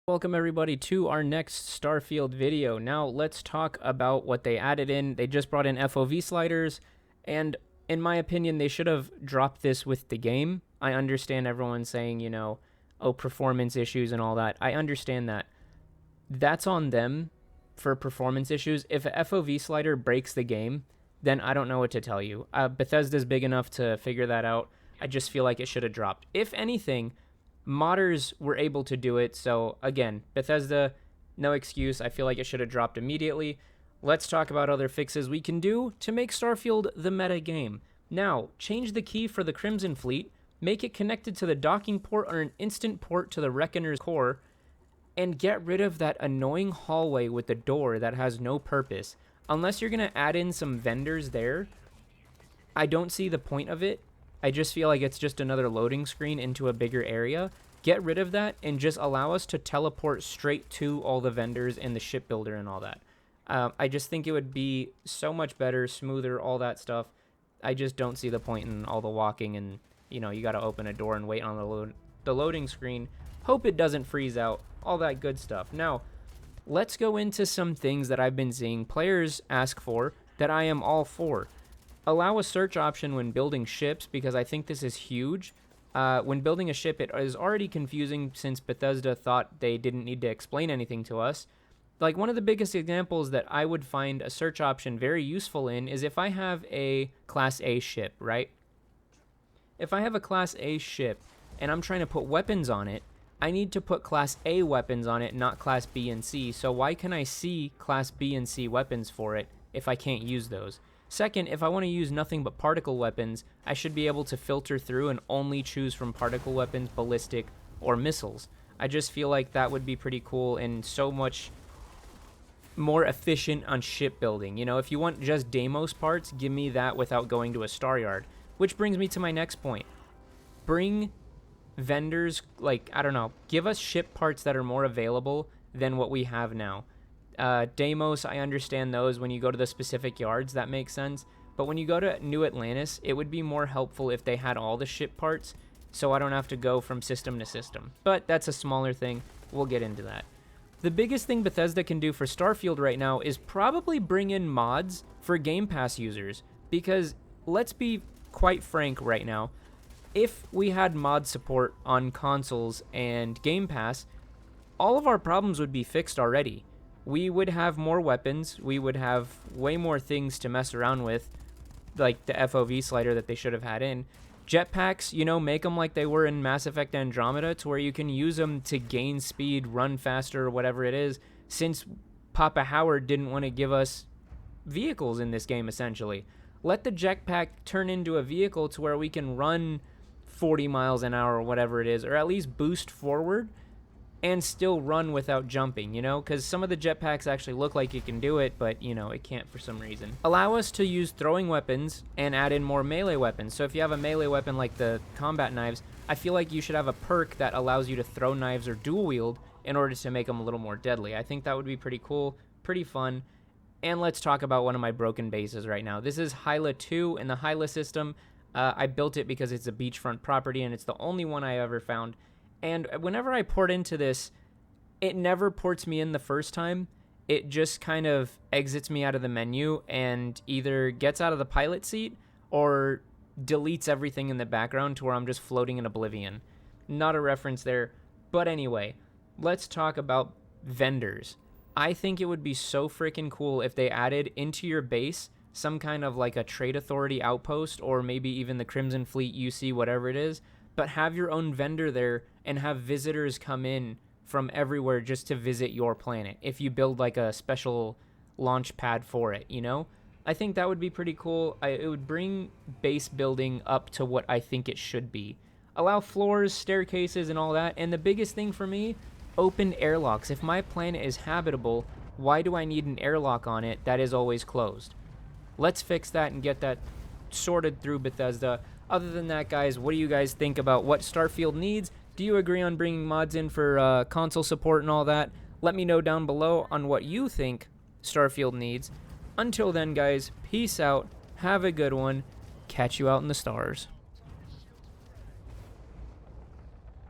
Welcome everybody to our next Starfield video. Now let's talk about what they added in. They just brought in FOV sliders, and in my opinion, they should have dropped this with the game. I understand everyone saying, oh, performance issues and all that. I understand that. That's on them for performance issues. If a FOV slider breaks the game, then I don't know what to tell you. Bethesda's big enough to figure that out. I just feel like it should have dropped. If anything, modders were able to do it, so again, Bethesda, no excuse. I feel like it should have dropped immediately. Let's talk about other fixes we can do to make Starfield the meta game. Now, change the key for the Crimson Fleet, make it connected to the docking port or an instant port to the Reckoner's core, and get rid of that annoying hallway with the door that has no purpose. Unless you're going to add in some vendors there, I don't see the point of it. I just feel like it's just another loading screen into a bigger area. Get rid of that and just allow us to teleport straight to all the vendors and the shipbuilder and all that. I just think it would be so much better, smoother, all that stuff. I just don't see the point in all the walking and, you got to open a door and wait on the loading screen. Hope it doesn't freeze out, all that good stuff. Now, let's go into some things that I've been seeing players ask for that I am all for. Allow a search option when building ships, because I think this is huge. When building a ship, it is already confusing since Bethesda thought they didn't need to explain anything to us. Like, one of the biggest examples that I would find a search option very useful in is if I have a Class A ship, right? If I have a Class A ship and I'm trying to put weapons on it, I need to put Class A weapons on it, not Class B and C. So why can I see Class B and C weapons for it if I can't use those? Second, if I want to use nothing but particle weapons, I should be able to filter through and only choose from particle weapons, ballistic, or missiles. I just feel like that would be pretty cool and so much more efficient on shipbuilding. If you want just Deimos parts, give me that without going to a star yard. Which brings me to my next point. Bring vendors, give us ship parts that are more available than what we have now. Deimos, I understand those when you go to the specific yards, that makes sense. But when you go to New Atlantis, it would be more helpful if they had all the ship parts, so I don't have to go from system to system. But that's a smaller thing. We'll get into that. The biggest thing Bethesda can do for Starfield right now is probably bring in mods for Game Pass users. Because let's be quite frank right now, if we had mod support on consoles and Game Pass, all of our problems would be fixed already. We would have more weapons, we would have way more things to mess around with, like the FOV slider that they should have had in. Jetpacks, make them like they were in Mass Effect Andromeda, to where you can use them to gain speed, run faster, or whatever it is, since Papa Howard didn't want to give us vehicles in this game, essentially. Let the jetpack turn into a vehicle to where we can run 40 miles an hour or whatever it is, or at least boost forward and still run without jumping, because some of the jetpacks actually look like it can do it, but, it can't for some reason. Allow us to use throwing weapons and add in more melee weapons. So if you have a melee weapon like the combat knives, I feel like you should have a perk that allows you to throw knives or dual wield in order to make them a little more deadly. I think that would be pretty cool, pretty fun. And let's talk about one of my broken bases right now. This is Hyla 2 in the Hyla system. I built it because it's a beachfront property and it's the only one I ever found. And whenever I port into this, it never ports me in the first time. It just kind of exits me out of the menu and either gets out of the pilot seat or deletes everything in the background to where I'm just floating in oblivion. Not a reference there. But anyway, let's talk about vendors. I think it would be so freaking cool if they added into your base some kind of like a trade authority outpost, or maybe even the Crimson Fleet UC, whatever it is. But have your own vendor there and have visitors come in from everywhere just to visit your planet if you build like a special launch pad for it, I think that would be pretty cool. It would bring base building up to what I think it should be. Allow floors, staircases, and all that. And the biggest thing for me, open airlocks. If my planet is habitable, why do I need an airlock on it that is always closed? Let's fix that and get that sorted through Bethesda. Other than that, guys, what do you guys think about what Starfield needs? Do you agree on bringing mods in for console support and all that? Let me know down below on what you think Starfield needs. Until then, guys, peace out. Have a good one. Catch you out in the stars.